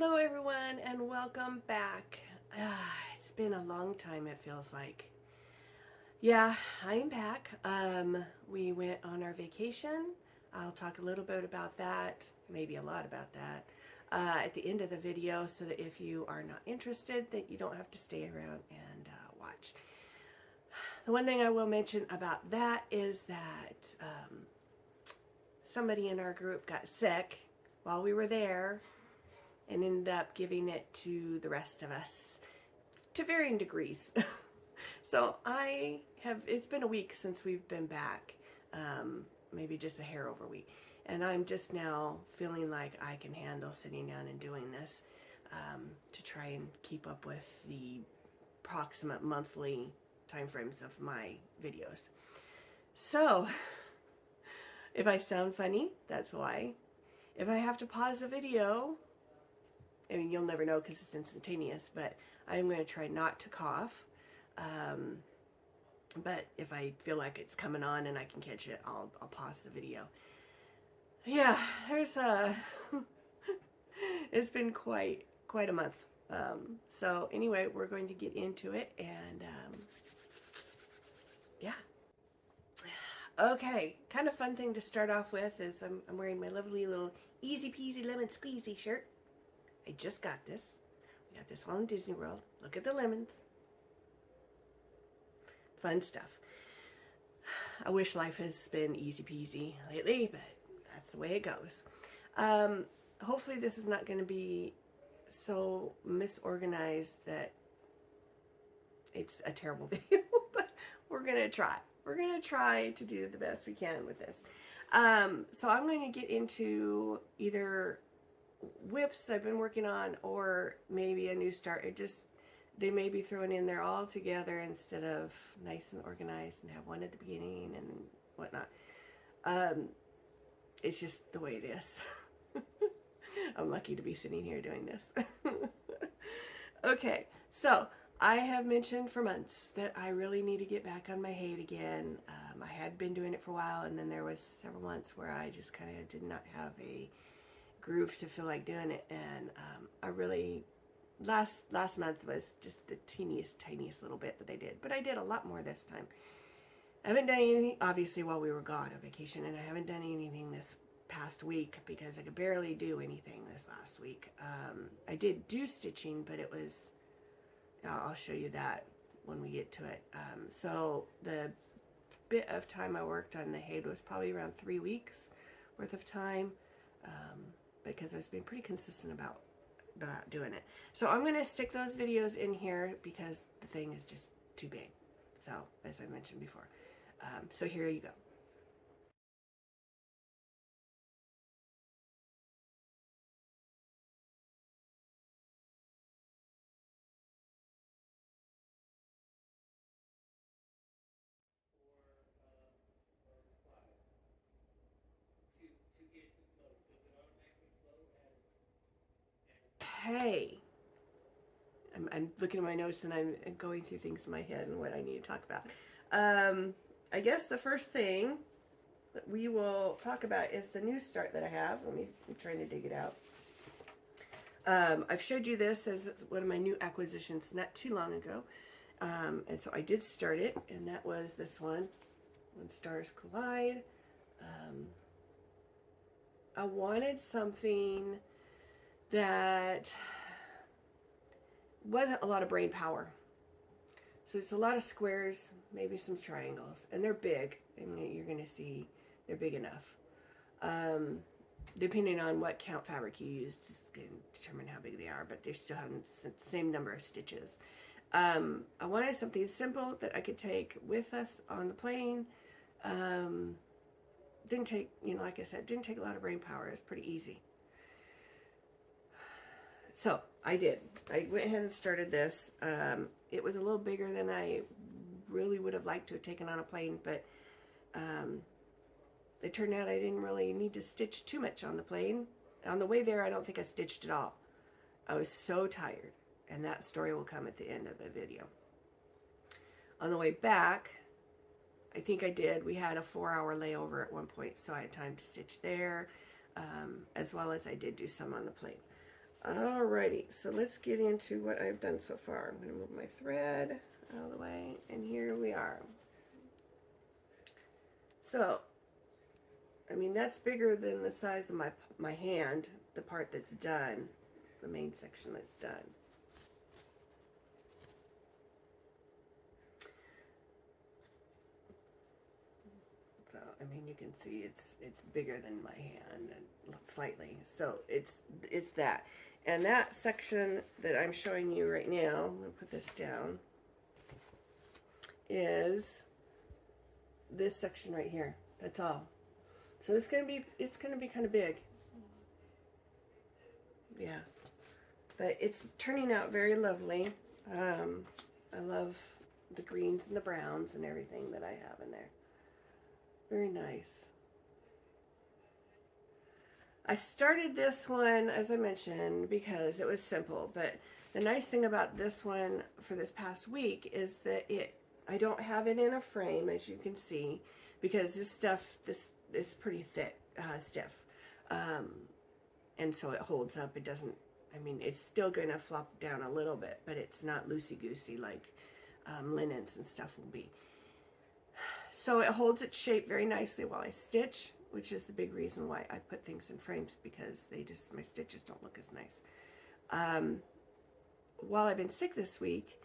Hello everyone and welcome back. It's been a long time, it feels like. Yeah, I'm back. We went on our vacation. I'll talk a little bit about that, maybe a lot about that, at the end of the video so that if you are not interested, that you don't have to stay around and watch. The one thing I will mention about that is that somebody in our group got sick while we were there and ended up giving it to the rest of us to varying degrees. So it's been a week since we've been back, maybe just a hair over a week. And I'm just now feeling like I can handle sitting down and doing this to try and keep up with the approximate monthly timeframes of my videos. So if I sound funny, that's why. If I have to pause the video, I mean, you'll never know because it's instantaneous, but I'm going to try not to cough. But if I feel like it's coming on and I can catch it, I'll pause the video. Yeah, it's been quite a month. So anyway, we're going to get into it and yeah. Okay, kind of fun thing to start off with is I'm wearing my lovely little easy peasy lemon squeezy shirt. I just got this. We got this one in Disney World. Look at the lemons. Fun stuff. I wish life has been easy peasy lately, but that's the way it goes. Hopefully this is not going to be so misorganized that it's a terrible video, but we're going to try. We're going to try to do the best we can with this. So I'm going to get into either whips I've been working on or maybe a new start. They may be thrown in there all together instead of nice and organized and have one at the beginning and whatnot. It's just the way it is. I'm lucky to be sitting here doing this. Okay, so I have mentioned for months that I really need to get back on my hay again. I had been doing it for a while, and then there was several months where I just kind of did not have a groove to feel like doing it, and I really last month was just the tiniest little bit that I did, but I did a lot more this time. I haven't done anything obviously while we were gone on vacation, and I haven't done anything this past week because I could barely do anything this last week. I did do stitching, but it was, I'll show you that when we get to it. So the bit of time I worked on the hay was probably around 3 weeks worth of time, because I've been pretty consistent about doing it. So I'm going to stick those videos in here because the thing is just too big. So as I mentioned before. So here you go. Okay. I'm looking at my notes and I'm going through things in my head and what I need to talk about. I guess the first thing that we will talk about is the new start that I have. I'm trying to dig it out. I've showed you this as one of my new acquisitions not too long ago. And so I did start it, and that was this one, When Stars Collide. I wanted something that wasn't a lot of brain power. So it's a lot of squares, maybe some triangles, and they're big. I mean, you're going to see they're big enough. Depending on what count fabric you use, is going to determine how big they are, but they still have the same number of stitches. I wanted something simple that I could take with us on the plane. Didn't take, like I said, didn't take a lot of brain power. It was pretty easy. So I did. I went ahead and started this. It was a little bigger than I really would have liked to have taken on a plane, but it turned out I didn't really need to stitch too much on the plane. On the way there, I don't think I stitched at all. I was so tired, and that story will come at the end of the video. On the way back, I think I did. We had a 4-hour layover at one point, so I had time to stitch there, as well as I did do some on the plane. Alrighty, so let's get into what I've done so far. I'm going to move my thread out of the way, and here we are. So, I mean, that's bigger than the size of my hand, the part that's done, the main section that's done. So, I mean, you can see it's bigger than my hand, and slightly. So it's that. And that section that I'm showing you right now, I'm going to put this down, is this section right here. That's all. So it's going to be kind of big. Yeah. But it's turning out very lovely. I love the greens and the browns and everything that I have in there. Very nice. I started this one, as I mentioned, because it was simple, but the nice thing about this one for this past week is that I don't have it in a frame, as you can see, because this is pretty thick, stiff, and so it holds up. It doesn't, I mean, it's still going to flop down a little bit, but it's not loosey-goosey like linens and stuff will be. So it holds its shape very nicely while I stitch, which is the big reason why I put things in frames, because my stitches don't look as nice. While I've been sick this week,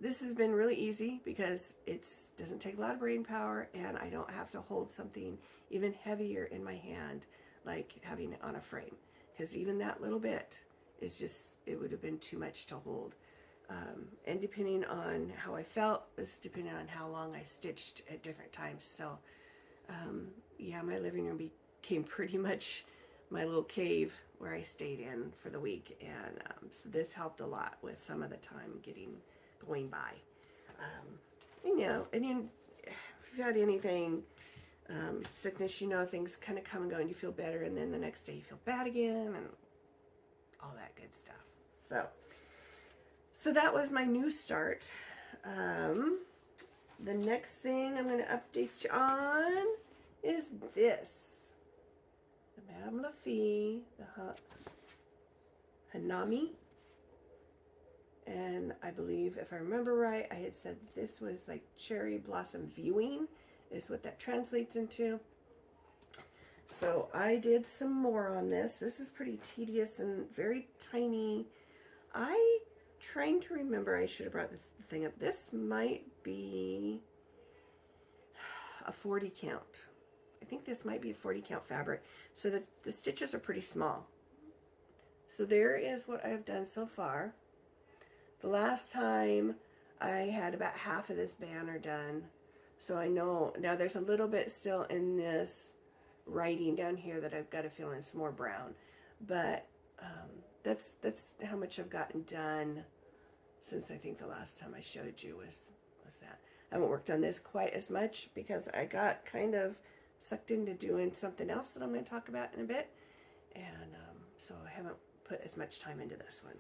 this has been really easy because it doesn't take a lot of brain power, and I don't have to hold something even heavier in my hand like having it on a frame, because even that little bit is just, it would have been too much to hold. And depending on how I felt, this depending on how long I stitched at different times. So yeah, my living room became pretty much my little cave where I stayed in for the week, and so this helped a lot with some of the time going by. You know, and if you've had anything, sickness, you know, things kind of come and go, and you feel better, and then the next day you feel bad again, and all that good stuff. So that was my new start. The next thing I'm going to update you on is this. The Madame Lafitte, the Hanami. And I believe, if I remember right, I had said this was like cherry blossom viewing is what that translates into. So I did some more on this. This is pretty tedious and very tiny. Trying to remember, I should have brought the thing up. This might be a 40 count. I think this might be a 40 count fabric. So the stitches are pretty small. So there is what I've done so far. The last time I had about half of this banner done. So I know, now there's a little bit still in this writing down here that I've got to fill in some more brown. But that's how much I've gotten done since I think the last time I showed you was that. I haven't worked on this quite as much because I got kind of sucked into doing something else that I'm going to talk about in a bit. And so I haven't put as much time into this one.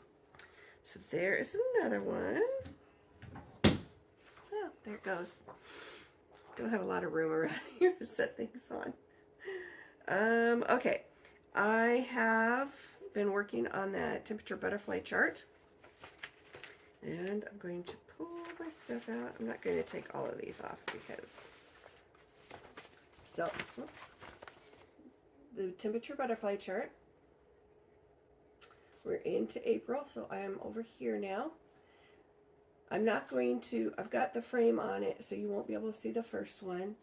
So there is another one. Oh, there it goes. Don't have a lot of room around here to set things on. Okay, I have been working on that temperature butterfly chart, and I'm going to pull my stuff out. I'm not going to take all of these off because, so, oops. The temperature butterfly chart, we're into April, so I am over here now. I'm not going to, I've got the frame on it, so you won't be able to see the first one,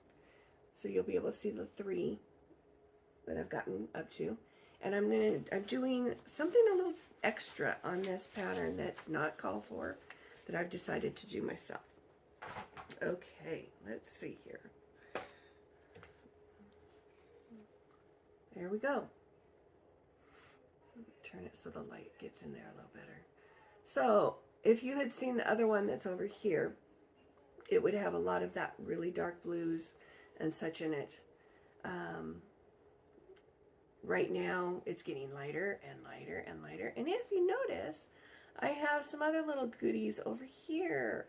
so you'll be able to see the 3 that I've gotten up to. And I'm doing something a little extra on this pattern that's not called for, that I've decided to do myself. Okay, let's see here. There we go. Turn it so the light gets in there a little better. So if you had seen the other one that's over here, it would have a lot of that really dark blues and such in it. Right now, it's getting lighter and lighter and lighter. And if you notice, I have some other little goodies over here.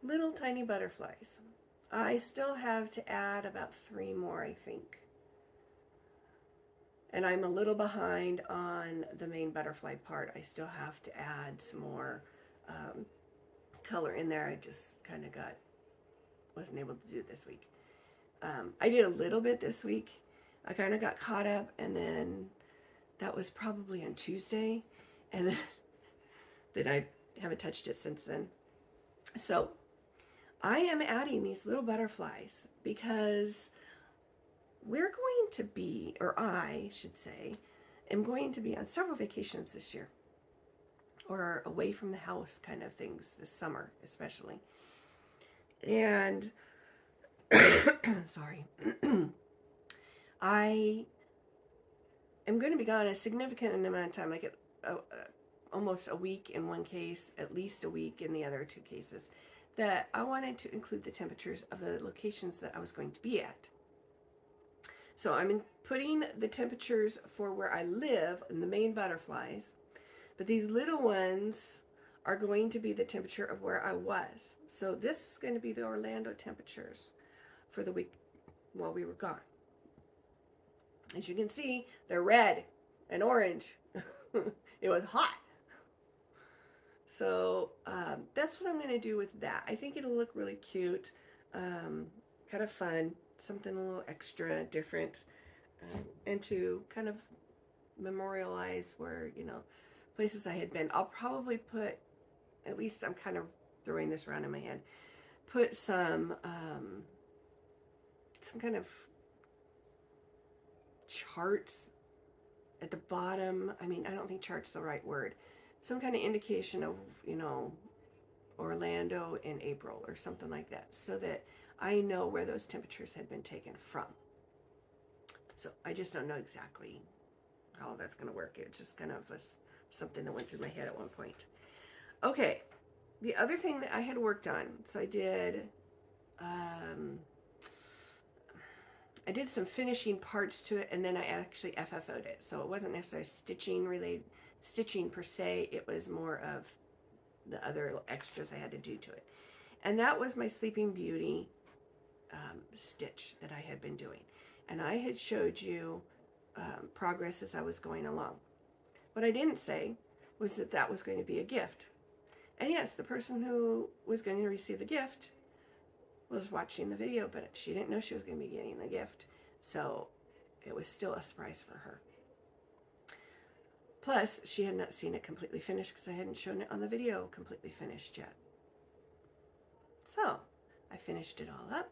Little tiny butterflies. I still have to add about 3 more, I think. And I'm a little behind on the main butterfly part. I still have to add some more color in there. I just kind of wasn't able to do it this week. I did a little bit this week. I kind of got caught up, and then that was probably on Tuesday, and then I haven't touched it since then. So I am adding these little butterflies because we're going to be, or I should say, am going to be on several vacations this year, or away from the house kind of things this summer, especially. And sorry, I am going to be gone a significant amount of time, like almost a week in one case, at least a week in the other two cases, that I wanted to include the temperatures of the locations that I was going to be at. So I'm putting the temperatures for where I live in the main butterflies, but these little ones are going to be the temperature of where I was. So this is going to be the Orlando temperatures for the week while we were gone. As you can see, they're red and orange. It was hot. So that's what I'm going to do with that. I think it'll look really cute, kind of fun, something a little extra different, and to kind of memorialize where, places I had been. I'll probably put, at least I'm kind of throwing this around in my head, put some kind of charts at the bottom. I mean, I don't think chart's the right word. Some kind of indication of, Orlando in April or something like that, so that I know where those temperatures had been taken from. So I just don't know exactly how that's going to work. It just kind of was something that went through my head at one point. Okay, the other thing that I had worked on, so I did some finishing parts to it, and then I actually FFO'd it. So it wasn't necessarily stitching per se. It was more of the other extras I had to do to it. And that was my Sleeping Beauty stitch that I had been doing. And I had showed you progress as I was going along. What I didn't say was that that was going to be a gift. And yes, the person who was going to receive the gift was watching the video, but she didn't know she was going to be getting the gift. So it was still a surprise for her. Plus, she had not seen it completely finished because I hadn't shown it on the video completely finished yet. So I finished it all up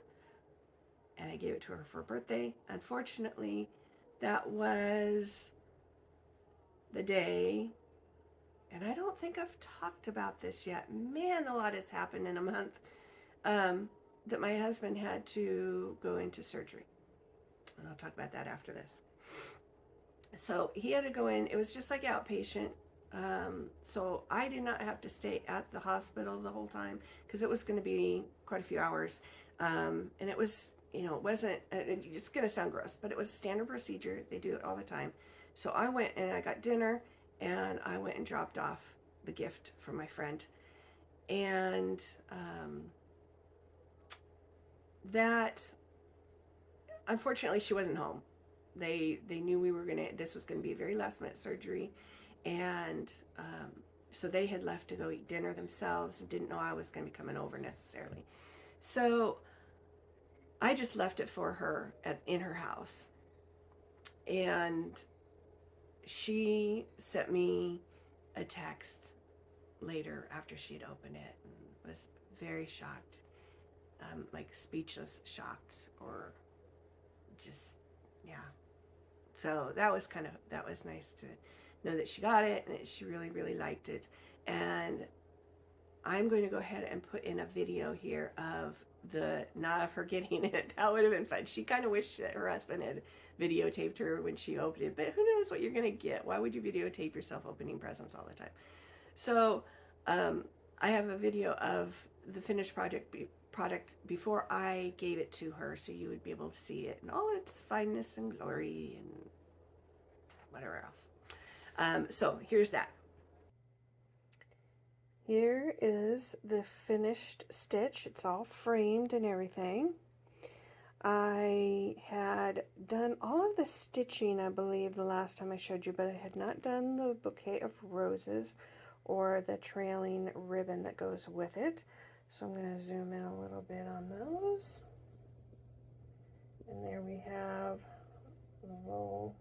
and I gave it to her for her birthday. Unfortunately, that was the day, and I don't think I've talked about this yet. Man, a lot has happened in a month. That my husband had to go into surgery. And I'll talk about that after this. So he had to go in. It was just like outpatient. So I did not have to stay at the hospital the whole time because it was going to be quite a few hours. And it was, it wasn't, it's going to sound gross, but it was a standard procedure. They do it all the time. So I went and I got dinner, and I went and dropped off the gift from my friend. And that, unfortunately, she wasn't home. They knew this was going to be a very last minute surgery, and so they had left to go eat dinner themselves and didn't know I was going to be coming over necessarily. So I just left it for her in her house, and she sent me a text later after she'd opened it and was very shocked, like speechless, shocked, or just, yeah. So that was nice to know that she got it and that she really, really liked it. And I'm going to go ahead and put in a video here of not of her getting it. That would have been fun. She kind of wished that her husband had videotaped her when she opened it, but who knows what you're going to get. Why would you videotape yourself opening presents all the time? So I have a video of the finished product before I gave it to her, so you would be able to see it in all its fineness and glory and whatever else. So here's that. Here is the finished stitch. It's all framed and everything. I had had done all of the stitching, I believe, the last time I showed you, but I had not done the bouquet of roses or the trailing ribbon that goes with it. So I'm going to zoom in a little bit on those. And there we have the little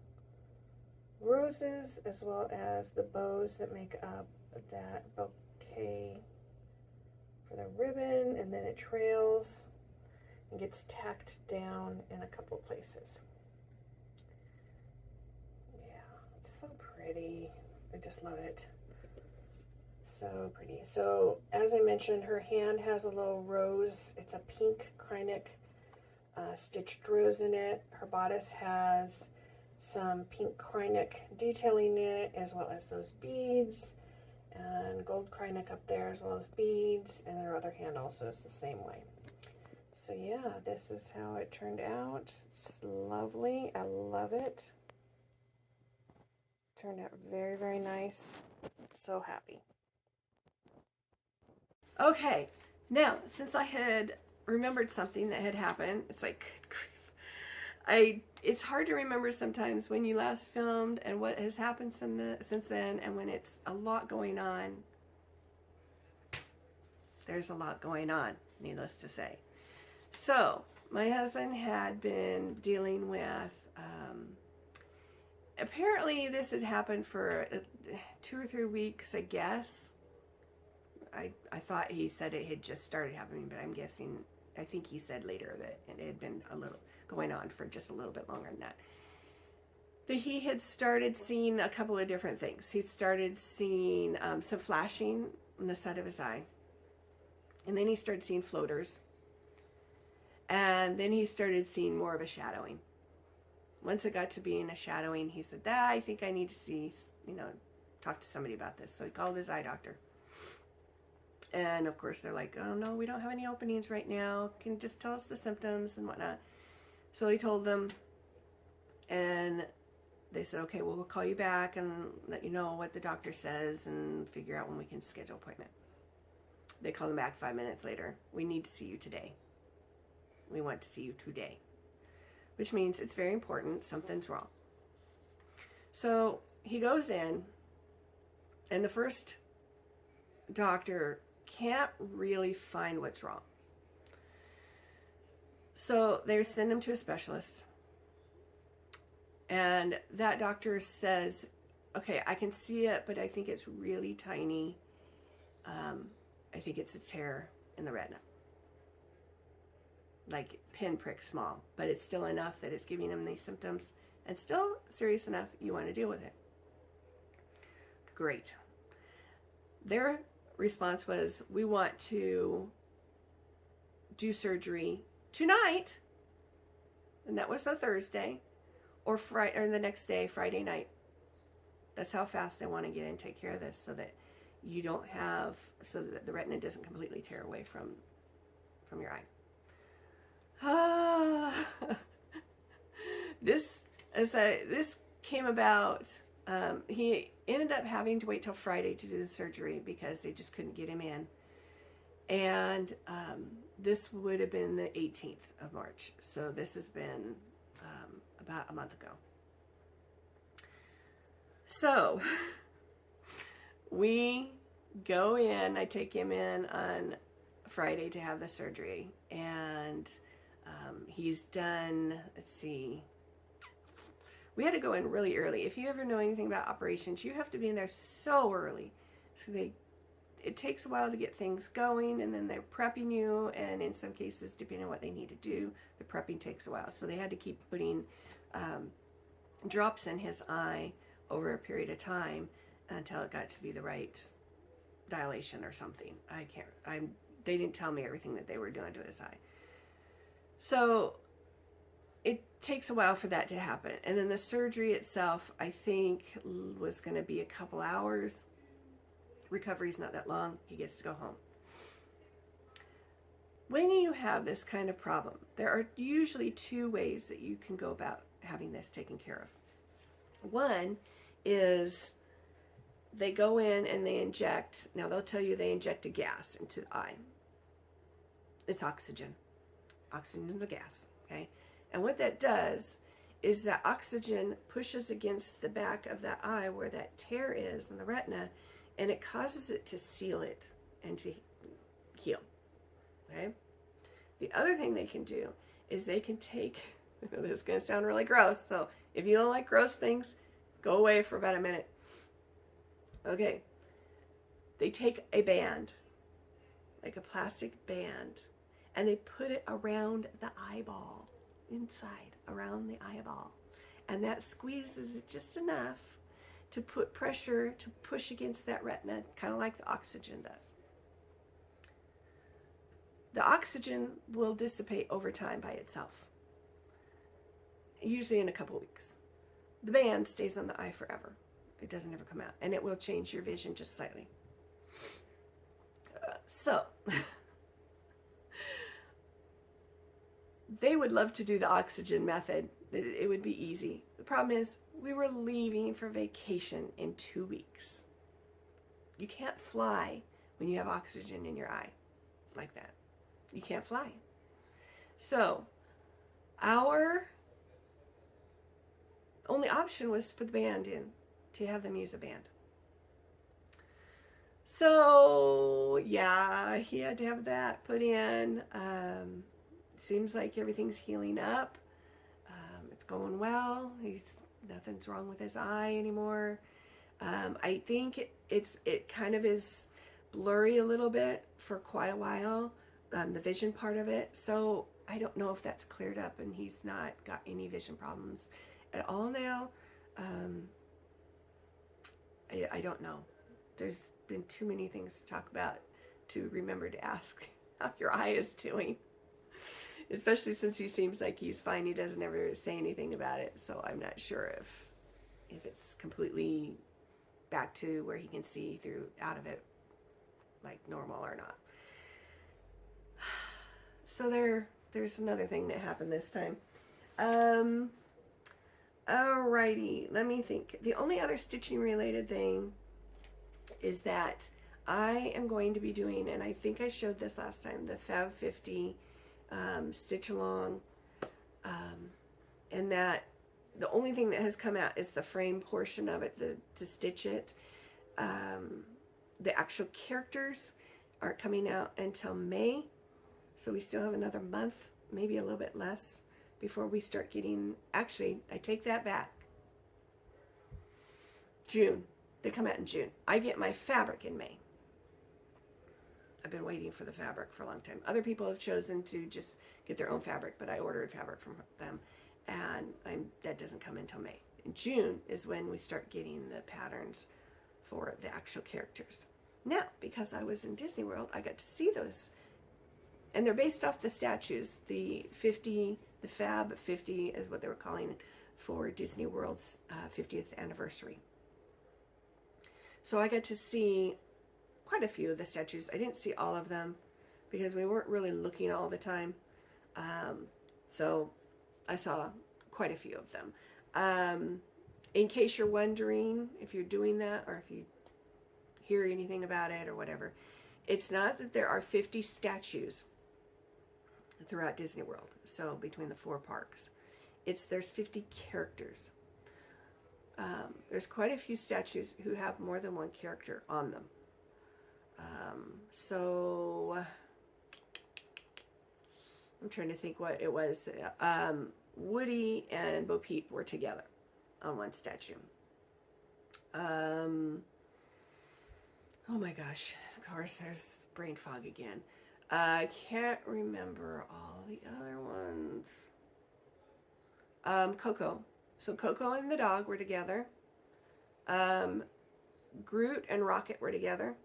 roses as well as the bows that make up that bouquet for the ribbon, and then it trails and gets tacked down in a couple places. Yeah, it's so pretty. I just love it. So pretty. So as I mentioned, her hand has a little rose. It's a pink Kreinik stitched rose in it. Her bodice has some pink Kreinik detailing in it, as well as those beads, and gold Kreinik up there, as well as beads, and her other hand also is the same way. So yeah, this is how it turned out. It's lovely. I love it. Turned out very, very nice. So happy. Okay, now, since I had remembered something that had happened, it's like, it's hard to remember sometimes when you last filmed and what has happened since then, and when it's a lot going on. There's a lot going on, needless to say. So, my husband had been dealing with, apparently this had happened for 2 or 3 weeks, I guess. I thought he said it had just started happening, but I'm guessing, I think he said later that it had been a little going on for just a little bit longer than that. That he had started seeing a couple of different things. He started seeing some flashing on the side of his eye. And then he started seeing floaters. And then he started seeing more of a shadowing. Once it got to being a shadowing, he said, I think I need to see, talk to somebody about this. So he called his eye doctor. And of course they're like, oh no, we don't have any openings right now. Can you just tell us the symptoms and whatnot? So he told them, and they said, okay, well, we'll call you back and let you know what the doctor says and figure out when we can schedule an appointment. They called him back 5 minutes later. We need to see you today. We want to see you today. Which means it's very important. Something's wrong. So he goes in, and the first doctor can't really find what's wrong. So they send him to a specialist. And that doctor says, okay, I can see it, but I think it's really tiny. I think it's a tear in the retina. Like pinprick small, but it's still enough that it's giving him these symptoms, and still serious enough you want to deal with it. Great. Their response was, we want to do surgery tonight, and that was a Thursday, or Friday, or the next day, Friday night. That's how fast they want to get in and take care of this, so that you don't have, so that the retina doesn't completely tear away from your eye. This came about. He ended up having to wait till Friday to do the surgery because they just couldn't get him in. And this would have been the 18th of March. So this has been about a month ago. So we go in, I take him in on Friday to have the surgery, and he's done, let's see, we had to go in really early. If you ever know anything about operations, you have to be in there so early. So it takes a while to get things going, and then they're prepping you, and in some cases, depending on what they need to do, the prepping takes a while. So they had to keep putting drops in his eye over a period of time until it got to be the right dilation or something. They didn't tell me everything that they were doing to his eye. So it takes a while for that to happen. And then the surgery itself, I think, was going to be a couple hours. Recovery's not that long. He gets to go home. When you have this kind of problem, there are usually 2 ways that you can go about having this taken care of. One is they go in and they inject, now they'll tell you they inject a gas into the eye. It's oxygen. Oxygen is a gas, okay? And what that does is that oxygen pushes against the back of that eye where that tear is in the retina, and it causes it to seal it and to heal. Okay? The other thing they can do is they can take, I know this is going to sound really gross, so if you don't like gross things, go away for about a minute. Okay. They take a band, like a plastic band, and they put it around the eyeball, inside, around the eyeball. And that squeezes it just enough to put pressure to push against that retina, kind of like the oxygen does. The oxygen will dissipate over time by itself, usually in a couple weeks. The band stays on the eye forever. It doesn't ever come out, and it will change your vision just slightly. So, they would love to do the oxygen method. It would be easy. The problem is, we were leaving for vacation in 2 weeks. You can't fly when you have oxygen in your eye like that. You can't fly. So, our only option was to put the band in, to have them use a band. So, yeah, he had to have that put in. Seems like everything's healing up. It's going well. Nothing's wrong with his eye anymore. I think it kind of is blurry a little bit for quite a while, the vision part of it. So I don't know if that's cleared up and he's not got any vision problems at all now. I don't know. There's been too many things to talk about to remember to ask how your eye is doing. Especially since he seems like he's fine. He doesn't ever say anything about it. So I'm not sure if it's completely back to where he can see through out of it like normal or not. So there's another thing that happened this time. Alrighty, let me think. The only other stitching related thing is that I am going to be doing, and I think I showed this last time, the Fab 50 stitch along, and that the only thing that has come out is the frame portion of it, to stitch it. The actual characters aren't coming out until May, so we still have another month, maybe a little bit less, before we start getting, actually, I take that back. June. They come out in June. I get my fabric in May. I've been waiting for the fabric for a long time. Other people have chosen to just get their own fabric, but I ordered fabric from them, and that doesn't come until May. In June is when we start getting the patterns for the actual characters. Now, because I was in Disney World, I got to see those, and they're based off the statues. The Fab 50 is what they were calling it for Disney World's 50th anniversary. So I got to see quite a few of the statues. I didn't see all of them because we weren't really looking all the time. So I saw quite a few of them. In case you're wondering if you're doing that or if you hear anything about it or whatever, it's not that there are 50 statues throughout Disney World, so between the 4 parks. There's 50 characters. There's quite a few statues who have more than one character on them. So I'm trying to think what it was. Woody and Bo Peep were together on one statue. Oh my gosh, of course there's brain fog again. I can't remember all the other ones. Coco. So Coco and the dog were together. Groot and Rocket were together.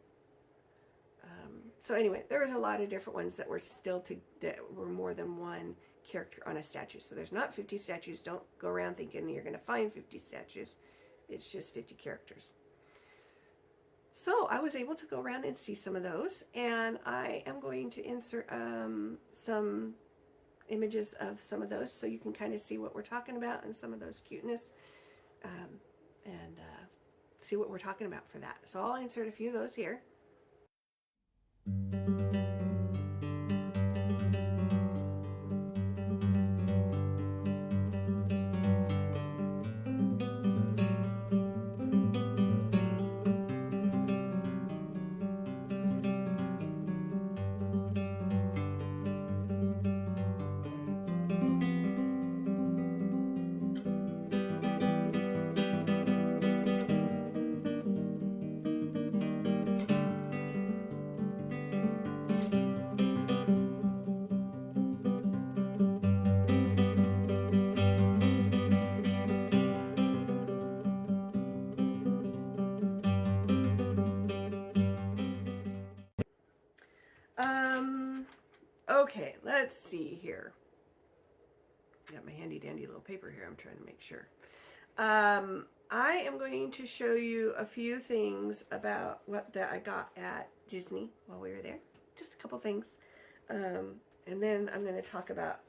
So anyway, there was a lot of different ones that were that were more than one character on a statue. So there's not 50 statues. Don't go around thinking you're going to find 50 statues. It's just 50 characters. So I was able to go around and see some of those, and I am going to insert some images of some of those so you can kind of see what we're talking about and some of those cuteness, and see what we're talking about for that. So I'll insert a few of those here. Okay, let's see here. Got my handy dandy little paper here. I'm trying to make sure. I am going to show you a few things about what that I got at Disney while we were there. Just a couple things. And then I'm going to talk about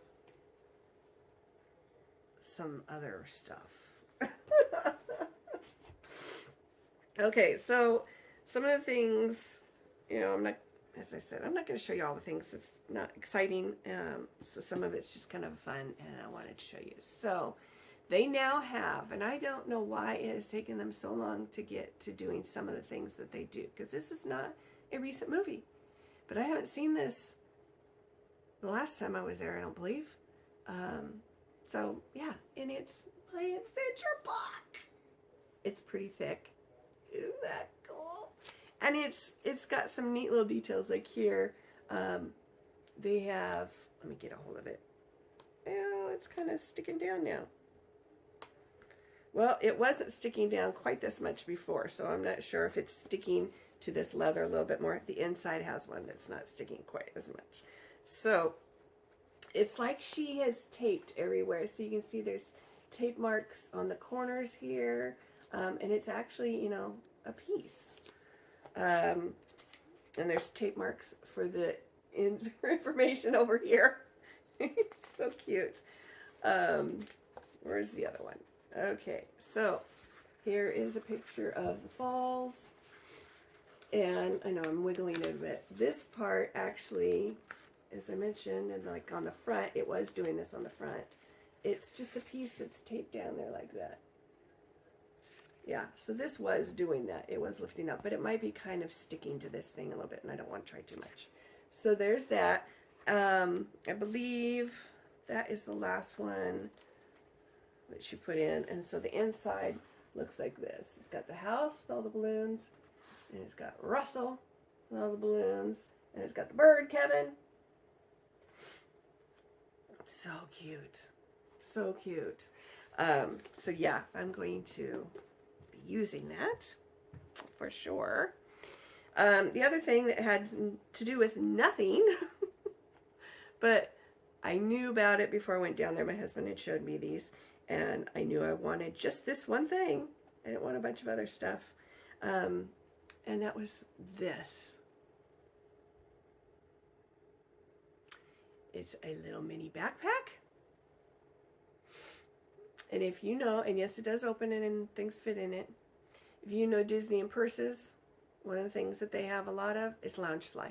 some other stuff. Okay, so some of the things, you know, I'm not, as I said, I'm not going to show you all the things. It's not exciting. So some of it's just kind of fun, and I wanted to show you. So they now have, and I don't know why it has taken them so long to get to doing some of the things that they do, because this is not a recent movie. But I haven't seen this the last time I was there, I don't believe. So, yeah, and it's my adventure book. It's pretty thick. Isn't that cool? And it's got some neat little details, like here. They have, let me get a hold of it. Oh, it's kind of sticking down now. Well, it wasn't sticking down quite this much before, so I'm not sure if it's sticking to this leather a little bit more. The inside has one that's not sticking quite as much. So it's like she has taped everywhere. So you can see there's tape marks on the corners here, and it's actually, you know, a piece. And there's tape marks for the information over here. So cute. Where's the other one? Okay, so here is a picture of the falls. And I know I'm wiggling it a bit. This part actually, as I mentioned, and like on the front, it was doing this on the front. It's just a piece that's taped down there like that. Yeah, so this was doing that. It was lifting up, but it might be kind of sticking to this thing a little bit, and I don't want to try too much. So there's that. I believe that is the last one that she put in. And so the inside looks like this. It's got the house with all the balloons, and it's got Russell with all the balloons, and it's got the bird, Kevin. So cute. So cute. So yeah, I'm going to be using that for sure. The other thing that had to do with nothing, but I knew about it before I went down there. My husband had showed me these, and I knew I wanted just this one thing. I didn't want a bunch of other stuff. And that was this. It's a little mini backpack. And if you know, and yes, it does open and things fit in it. If you know Disney and purses, one of the things that they have a lot of is Loungefly.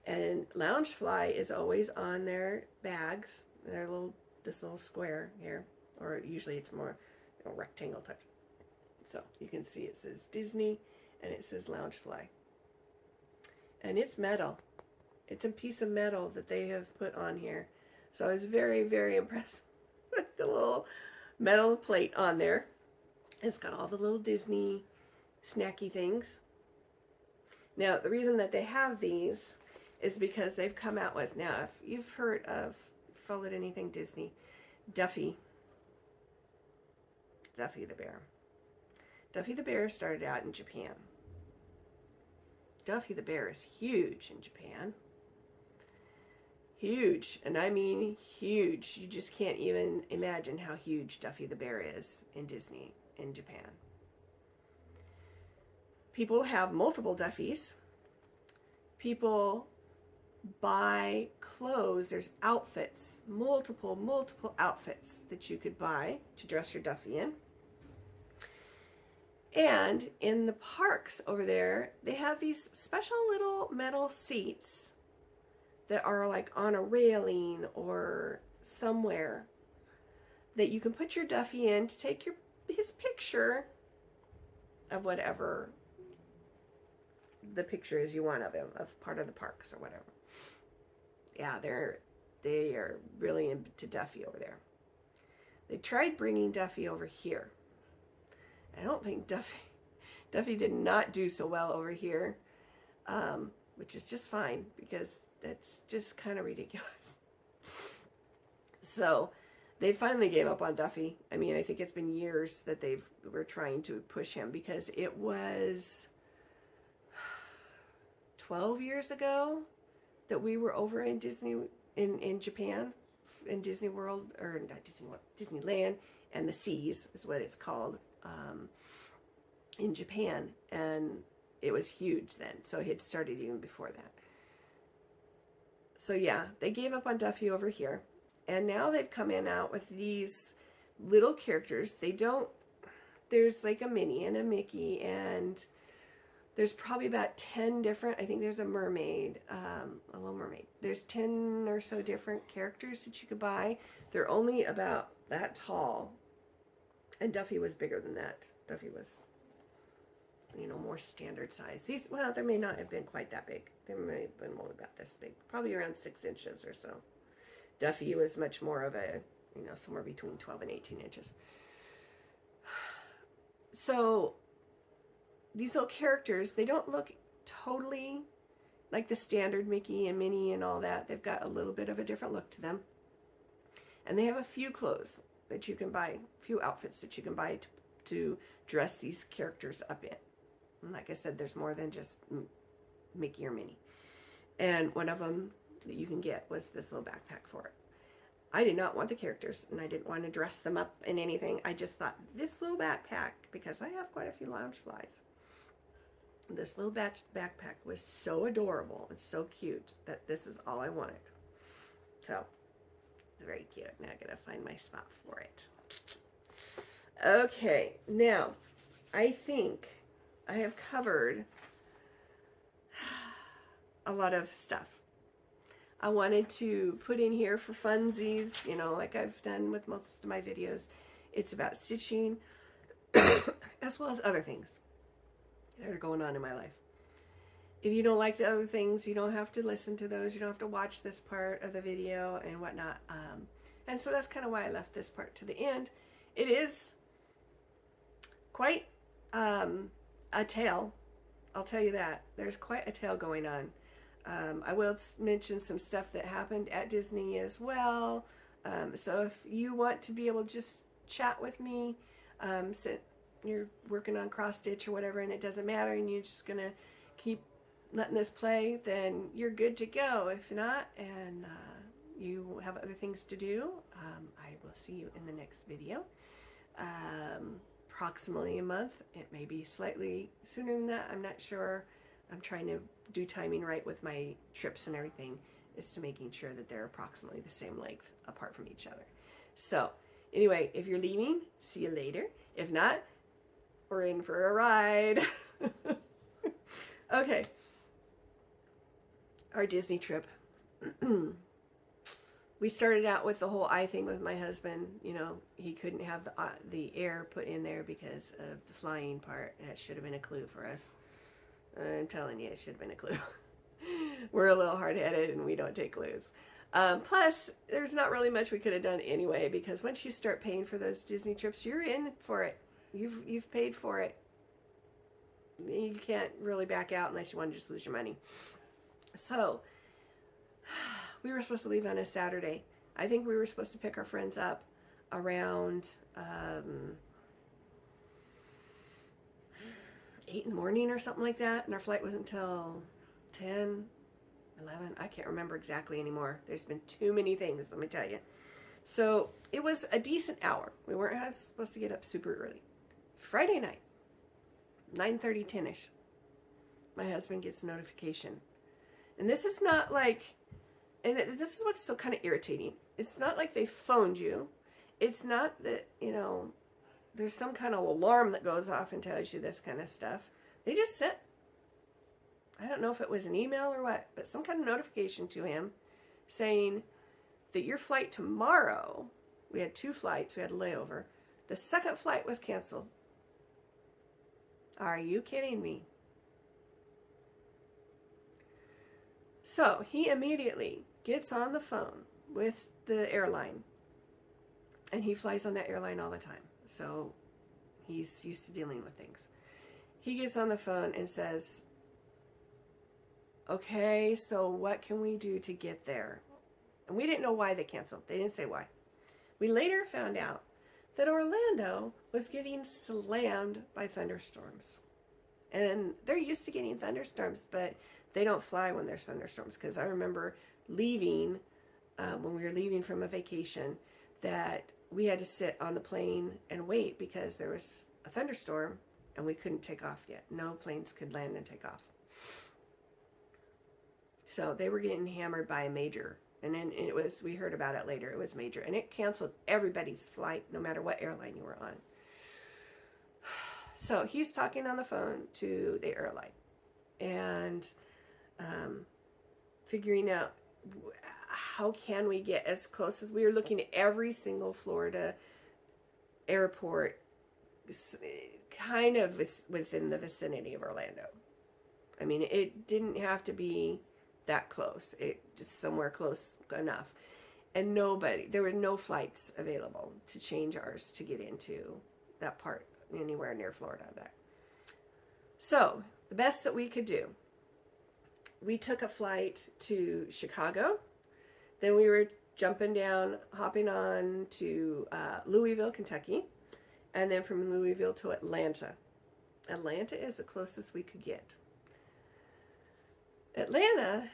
And Loungefly is always on their bags. Their this little square here, or usually it's more a rectangle type. So you can see it says Disney and it says Loungefly. And it's metal. It's a piece of metal that they have put on here. So I was very, very impressed with the little metal plate on there. It's got all the little Disney snacky things. Now, the reason that they have these is because they've come out with, now, if you've heard of, followed anything Disney, Duffy the bear. Duffy the bear started out in Japan. Duffy the bear is huge in Japan. Huge, and I mean huge. You just can't even imagine how huge Duffy the bear is in Disney in Japan. People have multiple Duffys. People buy clothes. There's outfits, multiple outfits that you could buy to dress your Duffy in. And in the parks over there, they have these special little metal seats that are like on a railing or somewhere that you can put your Duffy in to take his picture of whatever the picture is you want of him, of part of the parks or whatever. Yeah, they are really into Duffy over there. They tried bringing Duffy over here. I don't think Duffy did not do so well over here, which is just fine because that's just kind of ridiculous. So they finally gave up on Duffy. I mean, I think it's been years that they were trying to push him, because it was 12 years ago that we were over in Disney, in Japan, in Disney World, or not Disney World, Disneyland, and the Seas is what it's called, in Japan. And it was huge then. So it had started even before that. So yeah, they gave up on Duffy over here. And now they've come in out with these little characters. There's like a Minnie and a Mickey, and there's probably about 10 different, I think there's a mermaid, a little mermaid. There's 10 or so different characters that you could buy. They're only about that tall. And Duffy was bigger than that. Duffy was, more standard size. Well, they may not have been quite that big. They may have been only about this big. Probably around 6 inches or so. Duffy was much more of a, somewhere between 12 and 18 inches. So these little characters, they don't look totally like the standard Mickey and Minnie and all that. They've got a little bit of a different look to them. And they have a few clothes that you can buy, a few outfits that you can buy to dress these characters up in. And like I said, there's more than just Mickey or Minnie. And one of them that you can get was this little backpack for it. I did not want the characters, and I didn't want to dress them up in anything. I just thought this little backpack, because I have quite a few Loungeflies, this little backpack was so adorable and so cute that this is all I wanted. So, it's very cute. Now I gotta find my spot for it. Okay, now, I think I have covered a lot of stuff. I wanted to put in here for funsies, like I've done with most of my videos. It's about stitching, as well as other things that are going on in my life. If you don't like the other things, you don't have to listen to those. You don't have to watch this part of the video and whatnot. And so that's kind of why I left this part to the end. It is quite a tale. I'll tell you that. There's quite a tale going on. I will mention some stuff that happened at Disney as well. So if you want to be able to just chat with me, you're working on cross stitch or whatever, and it doesn't matter, and you're just gonna keep letting this play, then you're good to go. If not, and you have other things to do, I will see you in the next video. Approximately a month. It may be slightly sooner than that. I'm not sure. I'm trying to do timing right with my trips and everything, is to making sure that they're approximately the same length apart from each other. So anyway, if you're leaving, see you later. If not, we're in for a ride. Okay. Our Disney trip. We started out with the whole eye thing with my husband. He couldn't have the air put in there because of the flying part. That should have been a clue for us. I'm telling you, it should have been a clue. We're a little hard-headed and we don't take clues. Plus, there's not really much we could have done anyway, because once you start paying for those Disney trips, you're in for it. You've paid for it. You can't really back out unless you want to just lose your money. So, we were supposed to leave on a Saturday. I think we were supposed to pick our friends up around 8 in the morning or something like that, and our flight wasn't until 10, 11. I can't remember exactly anymore. There's been too many things, let me tell you. So it was a decent hour. We weren't supposed to get up super early. Friday night, 9:30, 10ish, my husband gets a notification. And this is not like, and this is what's so kind of irritating. It's not like they phoned you. It's not that, there's some kind of alarm that goes off and tells you this kind of stuff. They just sent, I don't know if it was an email or what, but some kind of notification to him saying that your flight tomorrow, we had 2 flights, we had a layover, the second flight was canceled. Are you kidding me? So he immediately gets on the phone with the airline, and he flies on that airline all the time. So he's used to dealing with things. He gets on the phone and says, okay, so what can we do to get there? And we didn't know why they canceled. They didn't say why. We later found out that Orlando was getting slammed by thunderstorms. And they're used to getting thunderstorms, but They don't fly when there's thunderstorms, because I remember leaving, when we were leaving from a vacation, that we had to sit on the plane and wait because there was a thunderstorm and we couldn't take off yet. No planes could land and take off. So they were getting hammered by a major. And then we heard about it later, it was major. And it canceled everybody's flight, no matter what airline you were on. So he's talking on the phone to the airline and figuring out how can we get as close as we were looking at every single Florida airport kind of within the vicinity of Orlando. I mean, it didn't have to be that close. It just somewhere close enough. And there were no flights available to change ours to get into that part anywhere near Florida there. So the best that we could do, we took a flight to Chicago. Then we were hopping on to Louisville, Kentucky. And then from Louisville to Atlanta. Atlanta is the closest we could get. Atlanta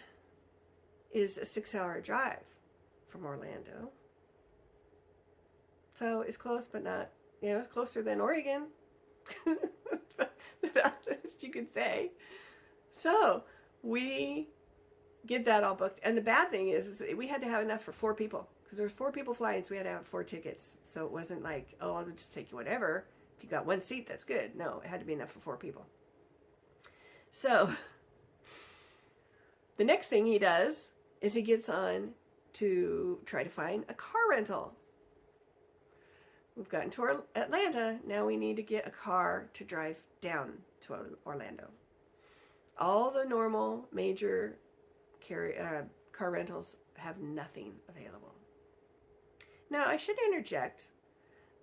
is a 6-hour drive from Orlando. So it's close, but not, it's closer than Oregon. That's what you could say. So we get that all booked. And the bad thing is we had to have enough for 4 people. Because there were 4 people flying, so we had to have 4 tickets. So it wasn't like, oh, I'll just take you whatever. If you got 1 seat, that's good. No, it had to be enough for 4 people. So the next thing he does is he gets on to try to find a car rental. We've gotten to Atlanta. Now we need to get a car to drive down to Orlando. All the normal major car rentals have nothing available. Now, I should interject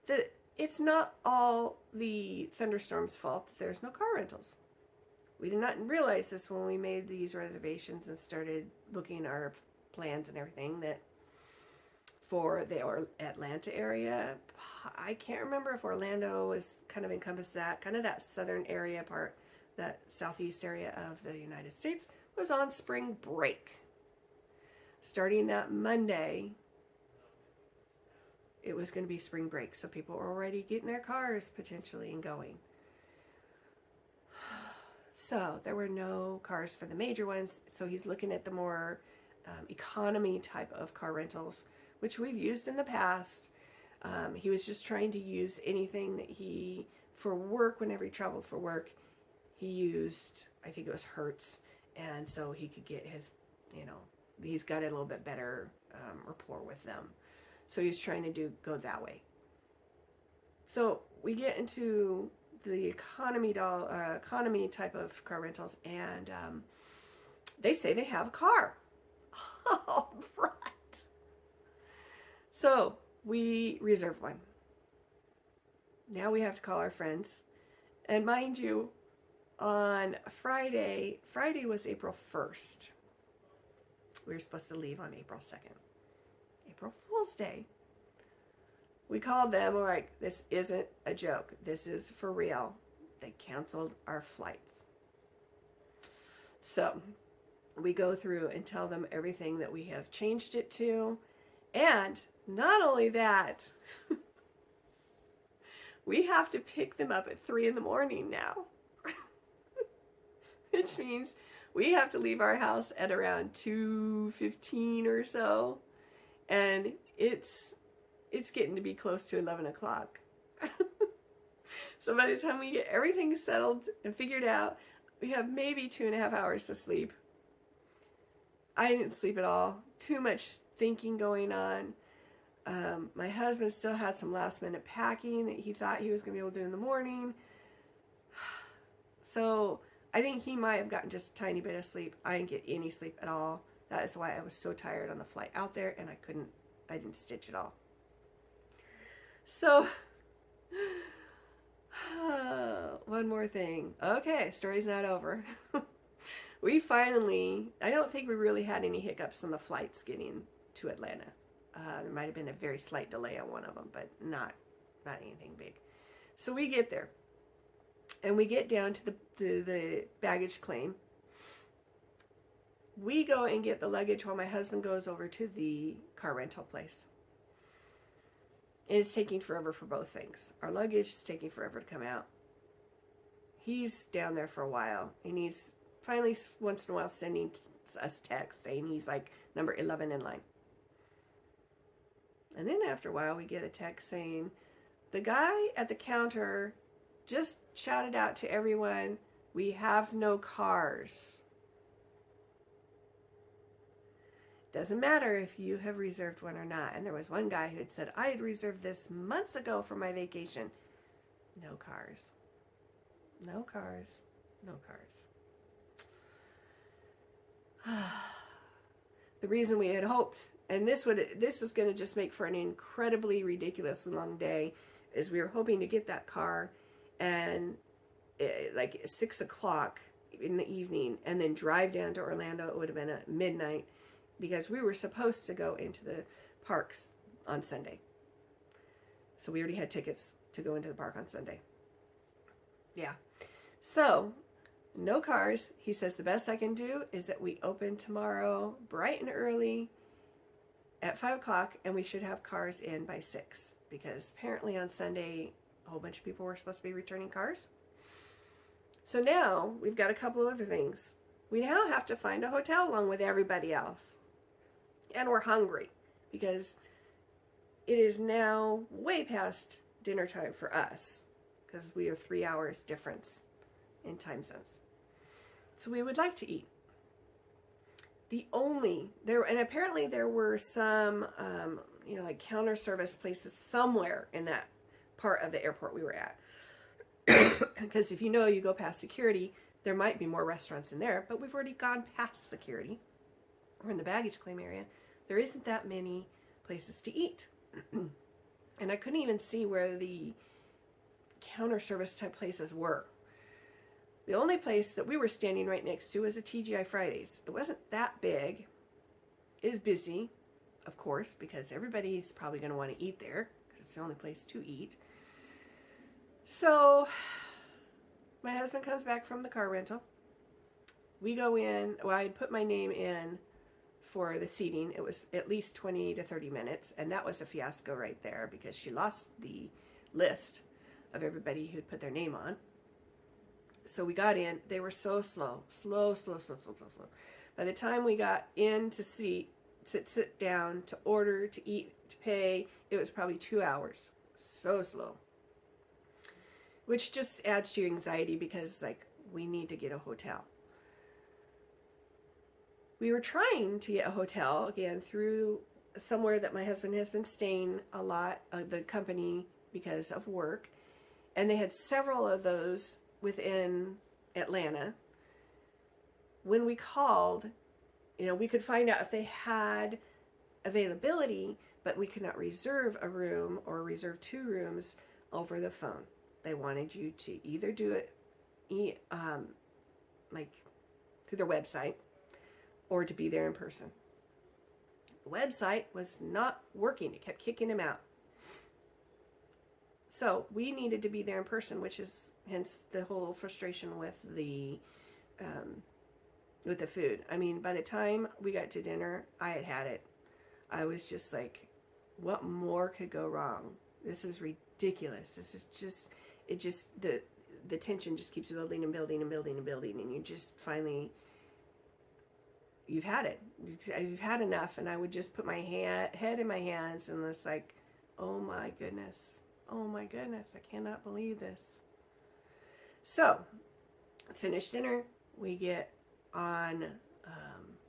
that it's not all the thunderstorm's fault that there's no car rentals. We did not realize this when we made these reservations and started looking at our plans and everything, that for the Atlanta area, I can't remember if Orlando was kind of encompassed that southern area part, that southeast area of the United States, was on spring break. Starting that Monday, it was going to be spring break, so people were already getting their cars potentially and going. So there were no cars for the major ones, so he's looking at the more economy type of car rentals, which we've used in the past. He was just trying to use anything that for work, whenever he traveled for work, he used, I think it was Hertz, and so he could get his, he's got a little bit better rapport with them. So he's trying to go that way. So we get into the economy type of car rentals, and they say they have a car. All right. So we reserve one. Now we have to call our friends. And mind you, on Friday was April 1st. We were supposed to leave on April 2nd. April Fool's Day. We called them, we're like, this isn't a joke. This is for real. They canceled our flights. So we go through and tell them everything that we have changed it to. And not only that, we have to pick them up at 3 a.m. now. Which means we have to leave our house at around 2:15 or so. And it's getting to be close to 11 o'clock. So by the time we get everything settled and figured out, we have maybe 2.5 hours to sleep. I didn't sleep at all. Too much thinking going on. My husband still had some last minute packing that he thought he was going to be able to do in the morning. So I think he might have gotten just a tiny bit of sleep. I didn't get any sleep at all. That is why I was so tired on the flight out there, and I didn't stitch at all. So, one more thing. Okay, story's not over. We finally, I don't think we really had any hiccups on the flights getting to Atlanta. There might have been a very slight delay on one of them, but not anything big. So we get there, and we get down to the baggage claim, We go and get the luggage while my husband goes over to the car rental place. It's taking forever for both things. Our luggage is taking forever to come out. He's down there for a while, and he's finally once in a while sending us texts saying he's like number 11 in line. And then after a while, we get a text saying, the guy at the counter just shouted out to everyone, we have no cars. Doesn't matter if you have reserved one or not. And there was one guy who had said, I had reserved this months ago for my vacation. No cars. No cars. No cars. The reason we had hoped, and this was going to just make for an incredibly ridiculously long day, is we were hoping to get that car and like 6 o'clock in the evening and then drive down to Orlando. It would have been at midnight because we were supposed to go into the parks on Sunday. So we already had tickets to go into the park on Sunday. Yeah. So no cars. He says the best I can do is that we open tomorrow bright and early at 5 o'clock, and we should have cars in by 6, because apparently on Sunday a whole bunch of people were supposed to be returning cars. So now we've got a couple of other things. We now have to find a hotel along with everybody else. And we're hungry because it is now way past dinner time for us, because we are 3 hours difference in time zones. So we would like to eat. And apparently there were some, like counter service places somewhere in that part of the airport we were at. Because if you go past security, there might be more restaurants in there, but we've already gone past security. We're in the baggage claim area. There isn't that many places to eat. And I couldn't even see where the counter service type places were. The only place that we were standing right next to was a TGI Fridays. It wasn't that big. It is busy, of course, because everybody's probably going to want to eat there, because it's the only place to eat. So my husband comes back from the car rental. We go in. Well, I had put my name in for the seating. It was at least 20 to 30 minutes, and that was a fiasco right there, because she lost the list of everybody who'd put their name on. So we got in. They were so slow. By the time we got in to sit down, to order, to eat, to pay, it was probably 2 hours. So slow. Which just adds to your anxiety, because we need to get a hotel. We were trying to get a hotel again through somewhere that my husband has been staying a lot, the company, because of work. And they had several of those within Atlanta. When we called, we could find out if they had availability, but we could not reserve a room or reserve 2 rooms over the phone. They wanted you to either do it through their website or to be there in person. The website was not working. It kept kicking them out. So we needed to be there in person, which is hence the whole frustration with the food. I mean, by the time we got to dinner, I had it. I was just like, what more could go wrong? This is ridiculous. This is just, the tension just keeps building and building and building and building, and you just finally, you've had it. You've had enough. And I would just put my head in my hands and was like, oh my goodness. Oh my goodness, I cannot believe this. So, finished dinner, we get on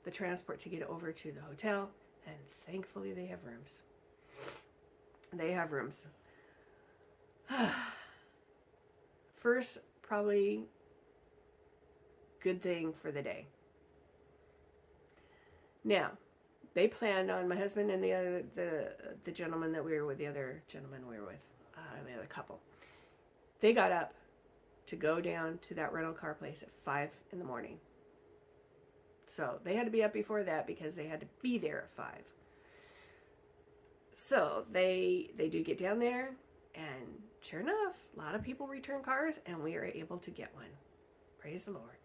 the transport to get over to the hotel, and thankfully they have rooms. They have rooms. First, probably good thing for the day. Now, they planned on, my husband and the gentleman that we were with, the other gentleman we were with, the other couple, they got up to go down to that rental car place at 5 in the morning. So they had to be up before that because they had to be there at 5. So they do get down there, and sure enough, a lot of people return cars, and we are able to get one. Praise the Lord.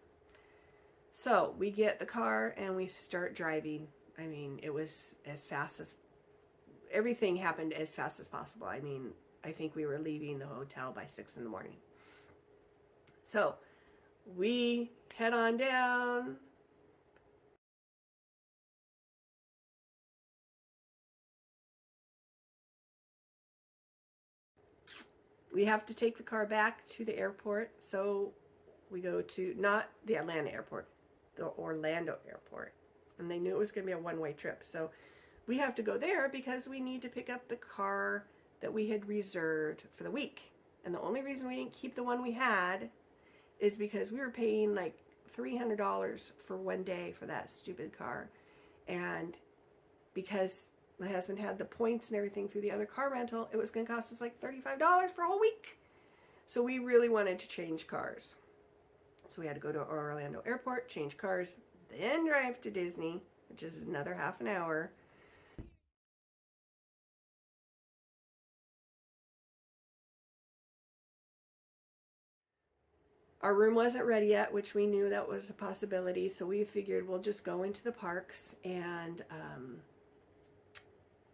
So we get the car and we start driving. I mean, it was as fast as, everything happened as fast as possible. I mean, I think we were leaving the hotel by 6 in the morning. So we head on down. We have to take the car back to the airport. So we go to, not the Atlanta airport, the Orlando airport. And they knew it was going to be a one-way trip. So we have to go there because we need to pick up the car that we had reserved for the week. And the only reason we didn't keep the one we had is because we were paying like $300 for one day for that stupid car. And because my husband had the points and everything through the other car rental, it was going to cost us like $35 for a whole week. So we really wanted to change cars. So we had to go to Orlando Airport, change cars, then drive to Disney, which is another half an hour. Our room wasn't ready yet, which we knew that was a possibility. So we figured we'll just go into the parks and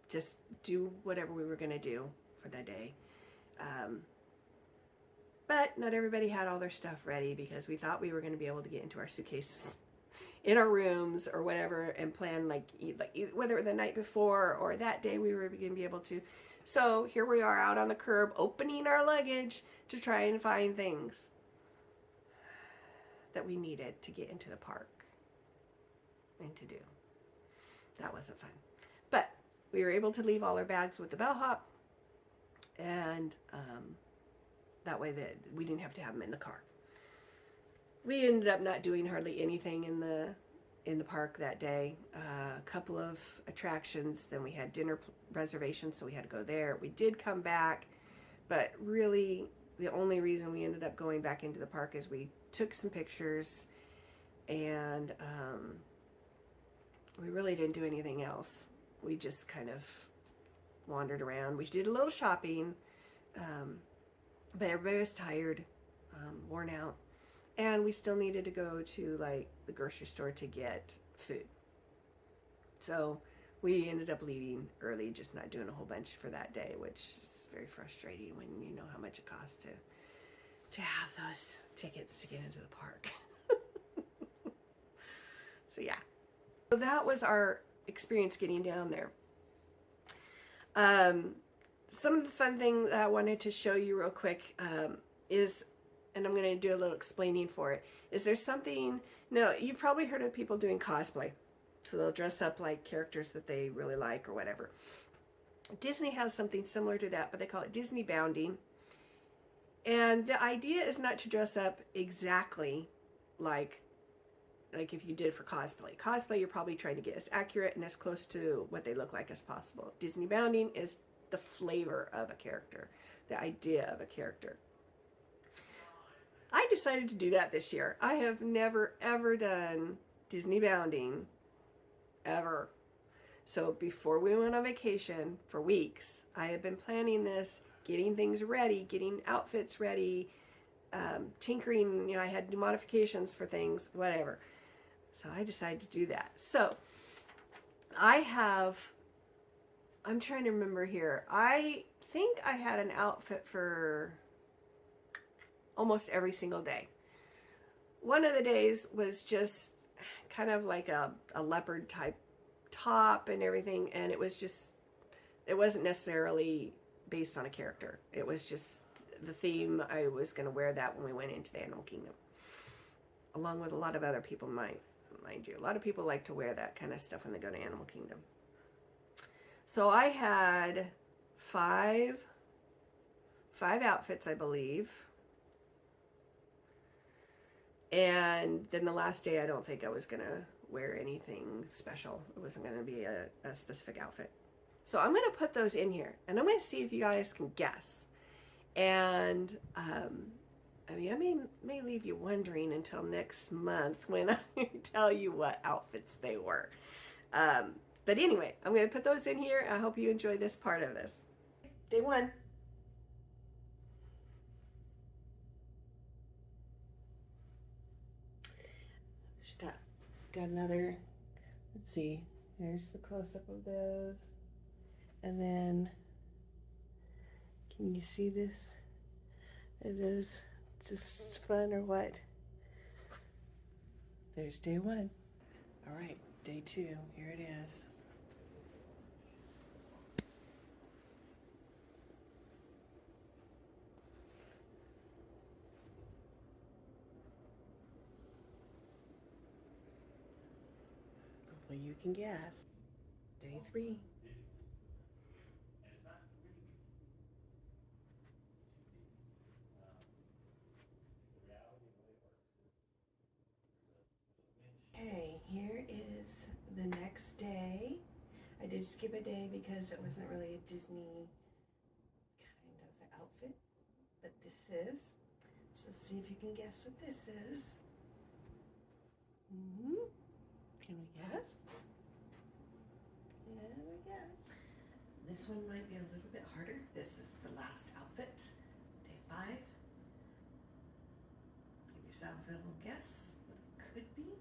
just do whatever we were going to do for that day. But not everybody had all their stuff ready because we thought we were going to be able to get into our suitcases in our rooms or whatever and plan like whether the night before or that day we were going to be able to. So here we are out on the curb opening our luggage to try and find things that we needed to get into the park and to do. That wasn't fun. But we were able to leave all our bags with the bellhop, and that way that we didn't have to have them in the car. We ended up not doing hardly anything in the park that day. A couple of attractions, then we had dinner reservations, so we had to go there. We did come back, but really the only reason we ended up going back into the park is we took some pictures, and we really didn't do anything else. We just kind of wandered around. We did a little shopping, but everybody was tired, worn out, and we still needed to go to like the grocery store to get food. So we ended up leaving early, just not doing a whole bunch for that day, which is very frustrating when you know how much it costs to have those tickets to get into the park. So yeah, so that was our experience getting down there. Some of the fun thing that I wanted to show you real quick is, and I'm going to do a little explaining for it, is there's something, no, you've probably heard of people doing cosplay. So they'll dress up like characters that they really like or whatever. Disney has something similar to that, but they call it Disney bounding. And the idea is not to dress up exactly like if you did for cosplay. Cosplay, you're probably trying to get as accurate and as close to what they look like as possible. Disney bounding is the flavor of a character, the idea of a character. I decided to do that this year. I have never ever done Disney bounding, ever. So before we went on vacation for weeks, I had been planning this, getting things ready, getting outfits ready, tinkering, I had new modifications for things, whatever. So I decided to do that. So I'm trying to remember here. I think I had an outfit for almost every single day. One of the days was just kind of like a leopard type top and everything, and it wasn't necessarily based on a character. It was just the theme. I was going to wear that when we went into the Animal Kingdom, along with a lot of other people, mind you. A lot of people like to wear that kind of stuff when they go to Animal Kingdom. So I had five outfits, I believe. And then the last day, I don't think I was going to wear anything special. It wasn't going to be a specific outfit. So I'm going to put those in here, and I'm going to see if you guys can guess. And I may leave you wondering until next month when I tell you what outfits they were. But anyway, I'm going to put those in here. I hope you enjoy this part of this. Day one. She got got another, let's see, here's the close-up of those. And then, can you see this? Are those just fun or what? There's day one. All right, day two, here it is. Hopefully you can guess. Day three. Okay, here is the next day. I did skip a day because it wasn't really a Disney kind of outfit, but this is. So see if you can guess what this is. Can we guess? Can we guess? This one might be a little bit harder. This is the last outfit, day 5. Give yourself a little guess what it could be.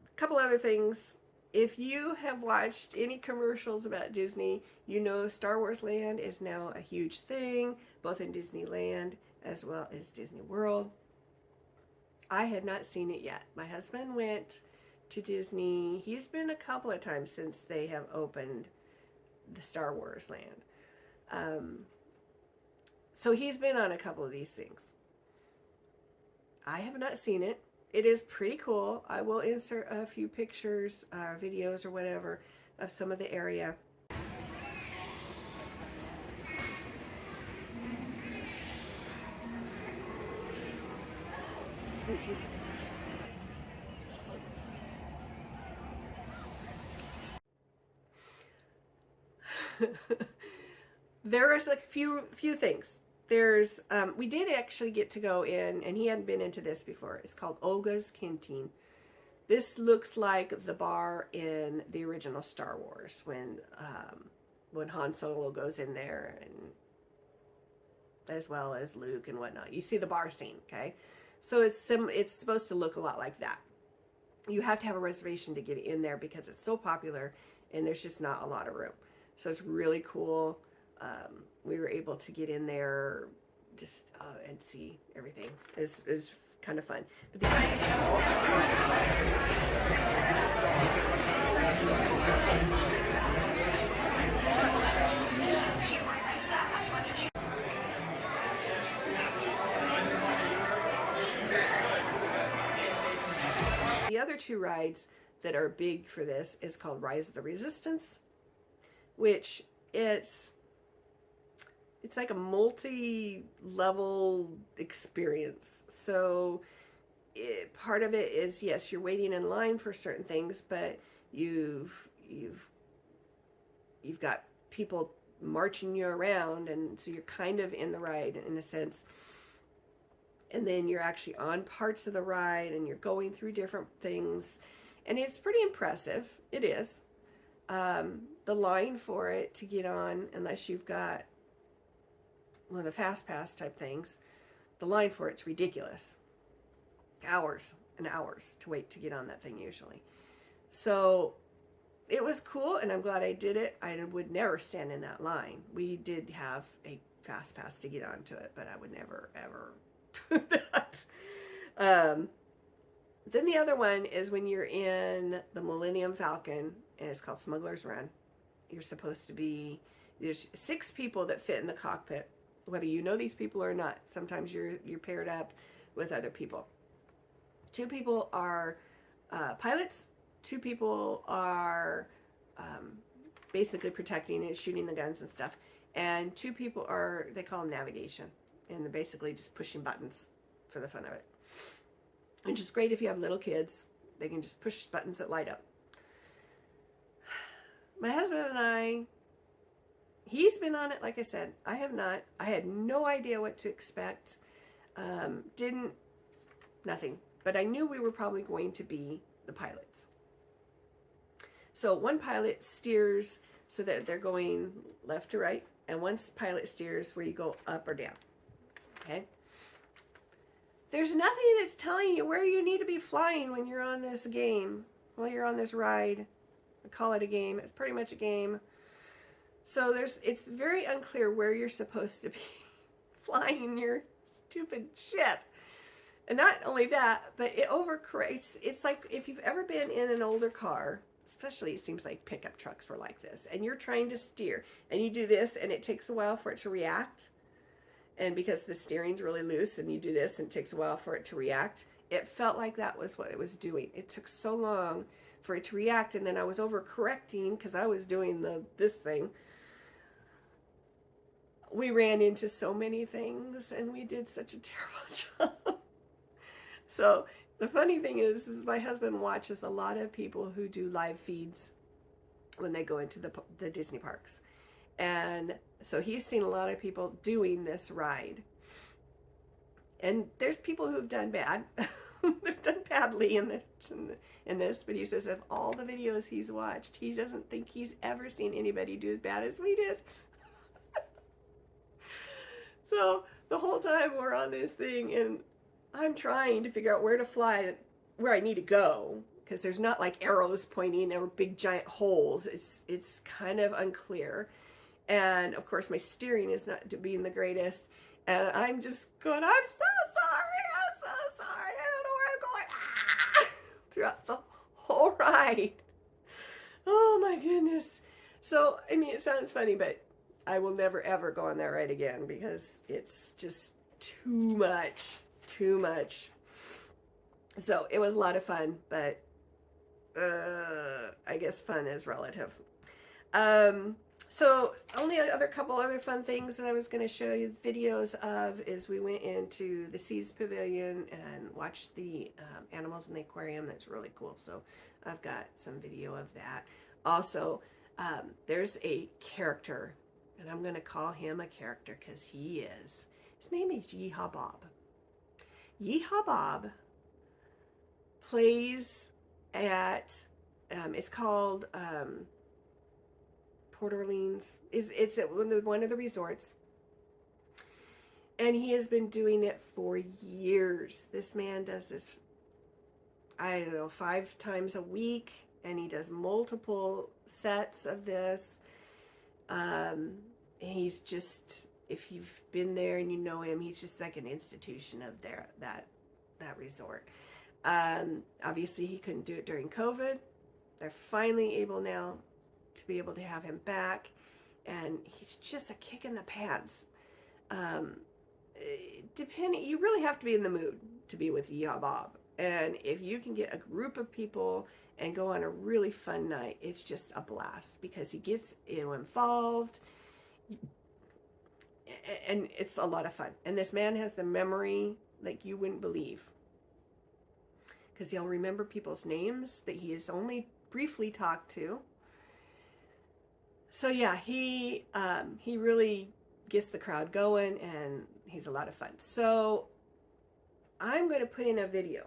A couple other things. If you have watched any commercials about Disney, you know Star Wars Land is now a huge thing, both in Disneyland as well as Disney World. I had not seen it yet. My husband went to Disney. He's been a couple of times since they have opened the Star Wars Land. So he's been on a couple of these things. I have not seen it. It is pretty cool. I will insert a few pictures, videos or whatever of some of the area. There is a few things. There's we did actually get to go in, and he hadn't been into this before. It's called Olga's Canteen. This looks like the bar in the original Star Wars when Han Solo goes in there, and as well as Luke and whatnot. You see the bar scene, okay? So it's supposed to look a lot like that. You have to have a reservation to get in there because it's so popular, and there's just not a lot of room. So it's really cool. We were able to get in there just and see everything. It was kind of fun. But the other two rides that are big for this is called Rise of the Resistance, which it's like a multi-level experience. So part of it is, yes, you're waiting in line for certain things, but you've got people marching you around, and so you're kind of in the ride in a sense. And then you're actually on parts of the ride, and you're going through different things, and it's pretty impressive. It is. The line for it to get on, unless you've got one of the fast pass type things, the line for it's ridiculous. Hours and hours to wait to get on that thing usually. So it was cool, and I'm glad I did it. I would never stand in that line. We did have a fast pass to get onto it, but I would never ever do that. Then the other one is when you're in the Millennium Falcon, and it's called Smuggler's Run. You're supposed to be, there's 6 people that fit in the cockpit, whether you know these people or not. Sometimes you're paired up with other people. 2 people are pilots. 2 people are basically protecting and shooting the guns and stuff. And 2 people are, they call them navigation. And they're basically just pushing buttons for the fun of it. Which is great if you have little kids. They can just push buttons that light up. My husband and I, he's been on it, like I said. I have not. I had no idea what to expect. Nothing. But I knew we were probably going to be the pilots. So one pilot steers so that they're going left to right, and one pilot steers where you go up or down. Okay? There's nothing that's telling you where you need to be flying when you're on this game. while you're on this ride. I call it a game. It's pretty much a game. So it's very unclear where you're supposed to be flying your stupid ship. And not only that, but it overcorrects. It's like if you've ever been in an older car, especially it seems like pickup trucks were like this, and you're trying to steer, and you do this, and it takes a while for it to react. And because the steering's really loose, and you do this, and it takes a while for it to react, it felt like that was what it was doing. It took so long for it to react, and then I was overcorrecting because I was doing this thing. We ran into so many things, and we did such a terrible job. So the funny thing is my husband watches a lot of people who do live feeds when they go into the Disney parks. And so he's seen a lot of people doing this ride. And there's people who've done bad. They've done badly in this, but he says of all the videos he's watched, he doesn't think he's ever seen anybody do as bad as we did. So the whole time we're on this thing, and I'm trying to figure out where to fly, where I need to go, because there's not like arrows pointing or big giant holes. It's kind of unclear. And of course my steering is not being the greatest. And I'm just going, I'm so sorry. I don't know where I'm going. Ah! Throughout the whole ride. Oh my goodness. So, I mean, it sounds funny, but I will never ever go on that ride again because it's just too much. So it was a lot of fun, but I guess fun is relative. So only a couple other fun things that I was going to show you videos of is we went into the Seas Pavilion and watched the animals in the aquarium. That's really cool. So I've got some video of that. Also, there's a character, and I'm going to call him a character because he is. His name is Yeehaw Bob. Yeehaw Bob plays at, it's called Port Orleans. It's at one of the resorts. And he has been doing it for years. This man does this, I don't know, 5 times a week. And he does multiple sets of this. He's just, if you've been there and you know him, he's just like an institution of that resort. Obviously he couldn't do it during COVID. They're finally able now to be able to have him back, and he's just a kick in the pants. You really have to be in the mood to be with Yeehaw Bob, and if you can get a group of people and go on a really fun night, it's just a blast because he gets involved. And it's a lot of fun. And this man has the memory like you wouldn't believe, because he'll remember people's names that he has only briefly talked to. So yeah, he really gets the crowd going, and he's a lot of fun. So I'm going to put in a video,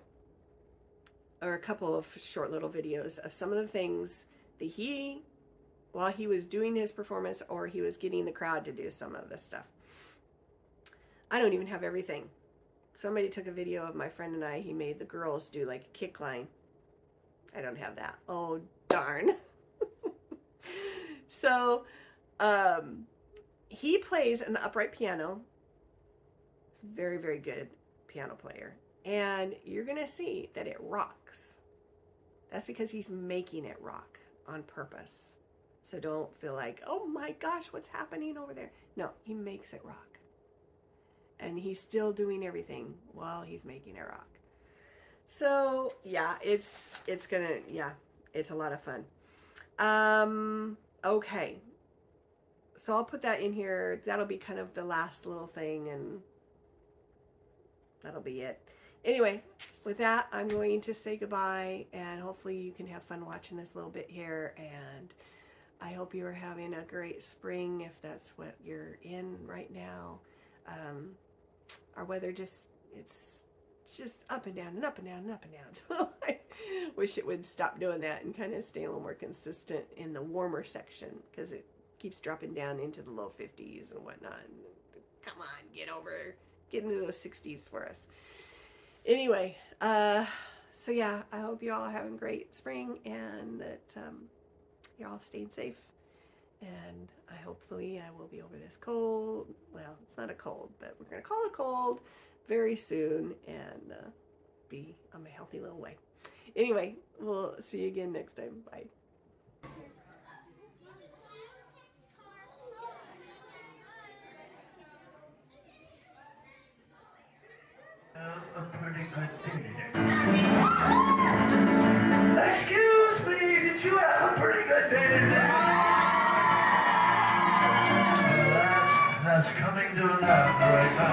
or a couple of short little videos of some of the things that while he was doing his performance, or he was getting the crowd to do some of this stuff. I don't even have everything. Somebody took a video of my friend and I. He made the girls do like a kick line. I don't have that. Oh, darn. So, he plays an upright piano. He's a very, very good piano player. And you're going to see that it rocks. That's because he's making it rock on purpose. So don't feel like, oh my gosh, what's happening over there? No, he makes it rock. And he's still doing everything while he's making it rock. So yeah, it's a lot of fun. Okay. So I'll put that in here. That'll be kind of the last little thing, and that'll be it. Anyway, with that, I'm going to say goodbye, and hopefully you can have fun watching this little bit here, and I hope you are having a great spring if that's what you're in right now. Our weather it's just up and down and up and down and up and down. So I wish it would stop doing that and kind of stay a little more consistent in the warmer section, because it keeps dropping down into the low 50s and whatnot. Come on, get into those 60s for us. Anyway, So yeah, I hope you all are having a great spring and that you're all staying safe. And hopefully I will be over this cold. Well, it's not a cold, but we're going to call it cold very soon and be on my healthy little way. Anyway, we'll see you again next time. Bye. A pretty good day. Excuse me, did you have a pretty good day today? That's coming to an end right now.